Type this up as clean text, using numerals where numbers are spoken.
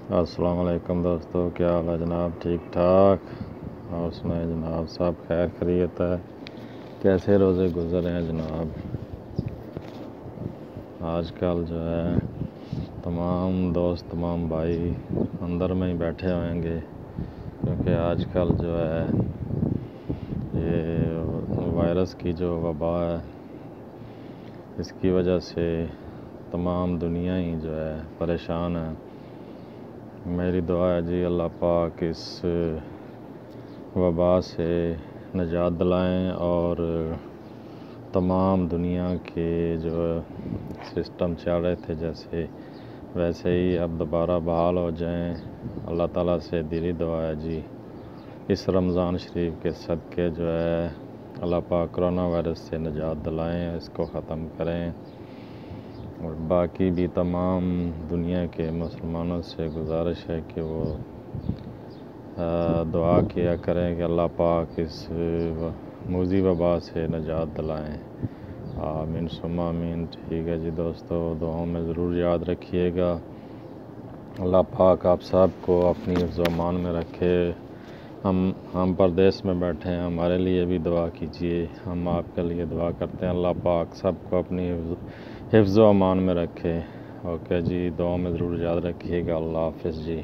अस्सलाम वालेकुम दोस्तों, क्या हाल है जनाब? ठीक ठाक? और सुनाए जनाब, सब खैर खैरियत है? कैसे रोज़े गुज़र रहे हैं जनाब? आजकल जो है तमाम दोस्त तमाम भाई अंदर में ही बैठे होंगे, क्योंकि आजकल जो है ये वायरस की जो वबा है, इसकी वजह से तमाम दुनिया ही जो है परेशान है। मेरी दुआ है जी, अल्लाह पाक इस वबा से निजात दिलाएं और तमाम दुनिया के जो सिस्टम चल रहे थे जैसे वैसे ही अब दोबारा बहाल हो जाएं। अल्लाह ताला से दिली दुआ है जी, इस रमज़ान शरीफ के सदक़े जो है अल्लाह पाक कोरोना वायरस से निजात दिलाएं, इसको ख़त्म करें। और बाकी भी तमाम दुनिया के मुसलमानों से गुजारिश है कि वो दुआ किया करें कि अल्लाह पाक इस मूज़ी वबा से निजात दिलाएं। आमीन सुम्मा आमीन। ठीक है जी दोस्तों, दुआओं में ज़रूर याद रखिएगा। अल्लाह पाक आप सब को अपनी हिफ्ज़-ओ-अमान में रखे। हम परदेश में बैठे हैं, हमारे लिए भी दुआ कीजिए, हम आपके लिए दुआ करते हैं। अल्लाह पाक सबको अपनी हिफ्ज़-ओ-अमान में रखे। ओके जी, दुआ में ज़रूर याद रखिएगा। अल्लाह हाफ़िज़ जी।